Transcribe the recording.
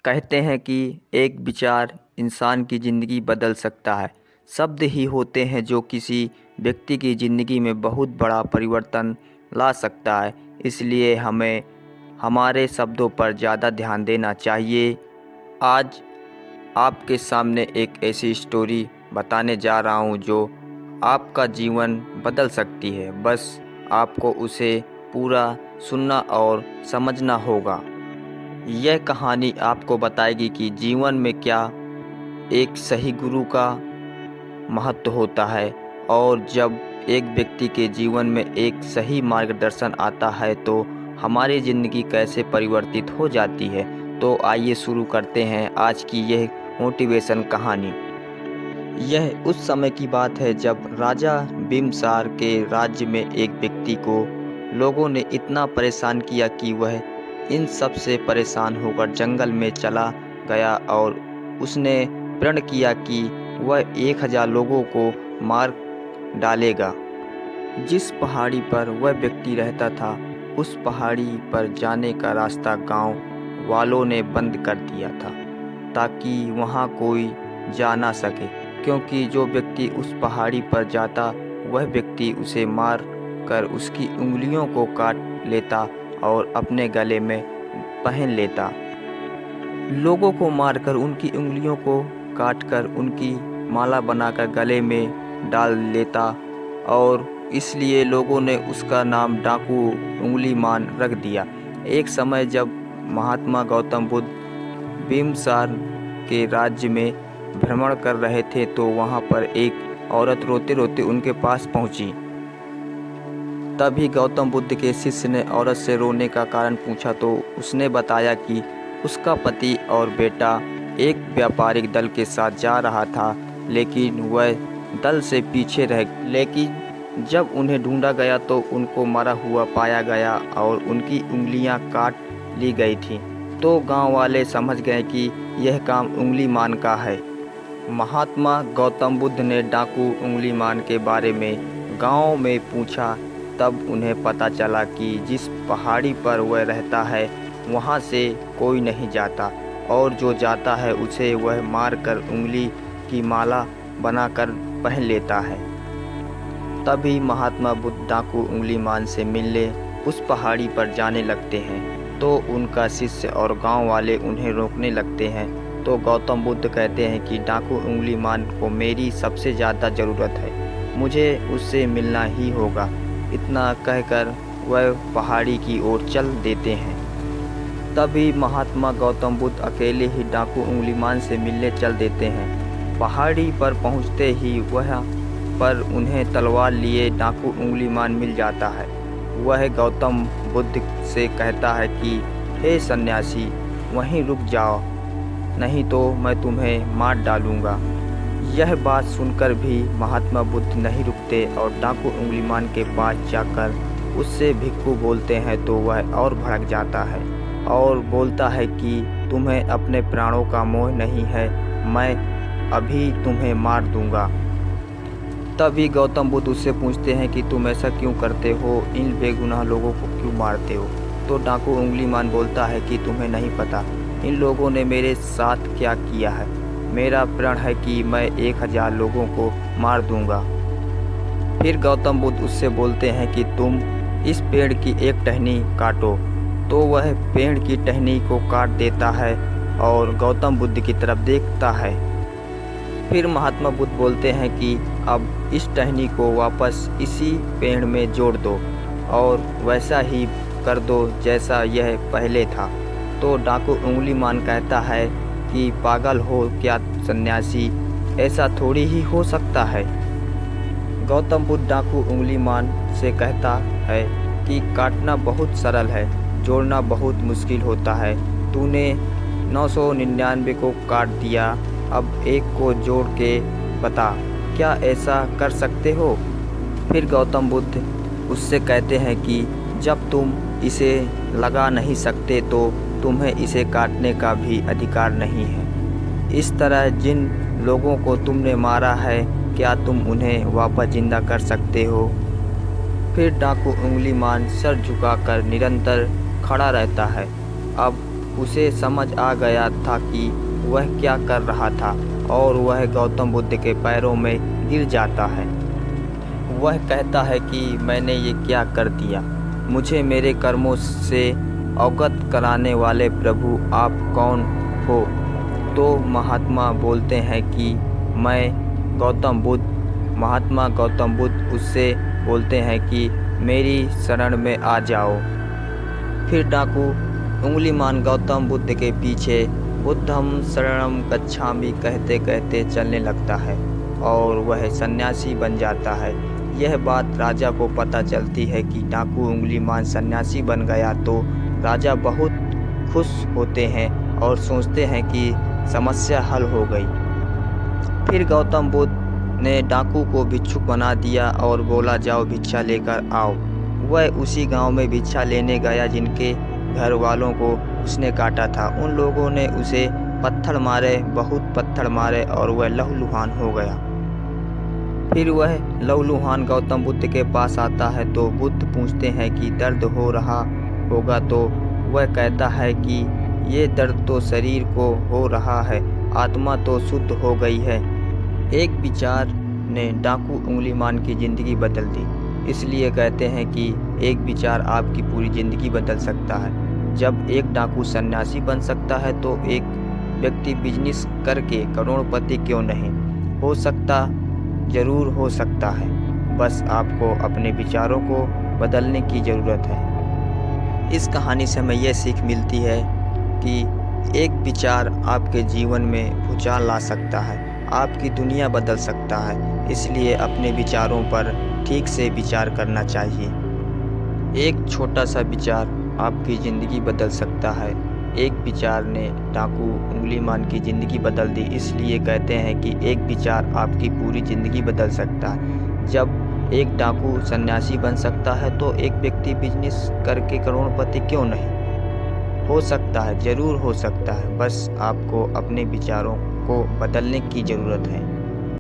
कहते हैं कि एक विचार इंसान की ज़िंदगी बदल सकता है। शब्द ही होते हैं जो किसी व्यक्ति की ज़िंदगी में बहुत बड़ा परिवर्तन ला सकता है। इसलिए हमें हमारे शब्दों पर ज़्यादा ध्यान देना चाहिए। आज आपके सामने एक ऐसी स्टोरी बताने जा रहा हूँ जो आपका जीवन बदल सकती है। बस आपको उसे पूरा सुनना और समझना होगा। यह कहानी आपको बताएगी कि जीवन में क्या एक सही गुरु का महत्व होता है और जब एक व्यक्ति के जीवन में एक सही मार्गदर्शन आता है तो हमारी ज़िंदगी कैसे परिवर्तित हो जाती है। तो आइए शुरू करते हैं आज की यह मोटिवेशन कहानी। यह उस समय की बात है जब राजा बिम्बसार के राज्य में एक व्यक्ति को लोगों ने इतना परेशान किया कि वह इन सब से परेशान होकर जंगल में चला गया और उसने प्रण किया कि वह 1000 लोगों को मार डालेगा। जिस पहाड़ी पर वह व्यक्ति रहता था उस पहाड़ी पर जाने का रास्ता गांव वालों ने बंद कर दिया था ताकि वहां कोई जा ना सके, क्योंकि जो व्यक्ति उस पहाड़ी पर जाता वह व्यक्ति उसे मार कर उसकी उंगलियों को काट लेता और अपने गले में पहन लेता। लोगों को मारकर उनकी उंगलियों को काटकर उनकी माला बनाकर गले में डाल लेता और इसलिए लोगों ने उसका नाम डाकू उंगलीमान रख दिया। एक समय जब महात्मा गौतम बुद्ध बिम्बसार के राज्य में भ्रमण कर रहे थे तो वहां पर एक औरत रोते रोते उनके पास पहुंची। तभी गौतम बुद्ध के शिष्य ने औरत से रोने का कारण पूछा तो उसने बताया कि उसका पति और बेटा एक व्यापारिक दल के साथ जा रहा था, लेकिन वह दल से पीछे रह लेकिन जब उन्हें ढूंढा गया तो उनको मरा हुआ पाया गया और उनकी उंगलियां काट ली गई थीं। तो गांव वाले समझ गए कि यह काम उंगलीमान का है। महात्मा गौतम बुद्ध ने डाकू उंगलीमान के बारे में गांव में पूछा। तब उन्हें पता चला कि जिस पहाड़ी पर वह रहता है वहां से कोई नहीं जाता और जो जाता है उसे वह मारकर उंगली की माला बनाकर पहन लेता है। तभी महात्मा बुद्ध डाकू उंगलीमान से मिलने उस पहाड़ी पर जाने लगते हैं तो उनका शिष्य और गांव वाले उन्हें रोकने लगते हैं। तो गौतम बुद्ध कहते हैं कि डाकू उंगलीमान को मेरी सबसे ज़्यादा ज़रूरत है, मुझे उससे मिलना ही होगा। इतना कहकर वह पहाड़ी की ओर चल देते हैं। तभी महात्मा गौतम बुद्ध अकेले ही डाकू उंगलीमान से मिलने चल देते हैं। पहाड़ी पर पहुंचते ही वह पर उन्हें तलवार लिए डाकू उंगलीमान मिल जाता है। वह गौतम बुद्ध से कहता है कि हे सन्यासी, वहीं रुक जाओ, नहीं तो मैं तुम्हें मार डालूंगा। यह बात सुनकर भी महात्मा बुद्ध नहीं रुकते और डाकू उंगलीमान के पास जाकर उससे भिक्खू बोलते हैं तो वह और भड़क जाता है और बोलता है कि तुम्हें अपने प्राणों का मोह नहीं है, मैं अभी तुम्हें मार दूंगा। तभी गौतम बुद्ध उससे पूछते हैं कि तुम ऐसा क्यों करते हो, इन बेगुनाह लोगों को क्यों मारते हो। तो डाकू उंगलीमान बोलता है कि तुम्हें नहीं पता इन लोगों ने मेरे साथ क्या किया है। मेरा प्रण है कि मैं 1000 लोगों को मार दूंगा। फिर गौतम बुद्ध उससे बोलते हैं कि तुम इस पेड़ की एक टहनी काटो। तो वह पेड़ की टहनी को काट देता है और गौतम बुद्ध की तरफ देखता है। फिर महात्मा बुद्ध बोलते हैं कि अब इस टहनी को वापस इसी पेड़ में जोड़ दो और वैसा ही कर दो जैसा यह पहले था। तो डाकू उंगलीमान कहता है कि पागल हो क्या सन्यासी, ऐसा थोड़ी ही हो सकता है। गौतम बुद्ध डाकू उंगलीमान से कहता है कि काटना बहुत सरल है, जोड़ना बहुत मुश्किल होता है। तूने 999 को काट दिया, अब एक को जोड़ के बता, क्या ऐसा कर सकते हो। फिर गौतम बुद्ध उससे कहते हैं कि जब तुम इसे लगा नहीं सकते तो तुम्हें इसे काटने का भी अधिकार नहीं है। इस तरह जिन लोगों को तुमने मारा है, क्या तुम उन्हें वापस जिंदा कर सकते हो। फिर डाकू उंगलीमान सर झुकाकर निरंतर खड़ा रहता है। अब उसे समझ आ गया था कि वह क्या कर रहा था और वह गौतम बुद्ध के पैरों में गिर जाता है। वह कहता है कि मैंने ये क्या कर दिया, मुझे मेरे कर्मों से अवगत कराने वाले प्रभु आप कौन हो। तो महात्मा बोलते हैं कि मैं गौतम बुद्ध। महात्मा गौतम बुद्ध उससे बोलते हैं कि मेरी शरण में आ जाओ। फिर डाकू उंगलीमान गौतम बुद्ध के पीछे बुद्धं शरणं गच्छामि कहते कहते चलने लगता है और वह सन्यासी बन जाता है। यह बात राजा को पता चलती है कि डाकू उंगलीमान सन्यासी बन गया, तो राजा बहुत खुश होते हैं और सोचते हैं कि समस्या हल हो गई। फिर गौतम बुद्ध ने डाकू को भिक्षुक बना दिया और बोला जाओ भिक्षा लेकर आओ। वह उसी गांव में भिक्षा लेने गया जिनके घर वालों को उसने काटा था। उन लोगों ने उसे पत्थर मारे, बहुत पत्थर मारे और वह लहूलुहान हो गया। फिर वह लहूलुहान गौतम बुद्ध के पास आता है तो बुद्ध पूछते हैं कि दर्द हो रहा होगा, तो वह कहता है कि ये दर्द तो शरीर को हो रहा है, आत्मा तो शुद्ध हो गई है। एक विचार ने डाकू उंगलीमान की ज़िंदगी बदल दी। इसलिए कहते हैं कि एक विचार आपकी पूरी ज़िंदगी बदल सकता है। जब एक डाकू सन्यासी बन सकता है तो एक व्यक्ति बिजनेस करके करोड़पति क्यों नहीं हो सकता? ज़रूर हो सकता है, बस आपको अपने विचारों को बदलने की ज़रूरत है। इस कहानी से हमें यह सीख मिलती है कि एक विचार आपके जीवन में भूचाल ला सकता है, आपकी दुनिया बदल सकता है। इसलिए अपने विचारों पर ठीक से विचार करना चाहिए। एक छोटा सा विचार आपकी ज़िंदगी बदल सकता है। एक विचार ने डाकू उंगलीमान की ज़िंदगी बदल दी। इसलिए कहते हैं कि एक विचार आपकी पूरी ज़िंदगी बदल सकता है। जब एक डाकू सन्यासी बन सकता है तो एक व्यक्ति बिजनेस करके करोड़पति क्यों नहीं हो सकता है? ज़रूर हो सकता है, बस आपको अपने विचारों को बदलने की ज़रूरत है।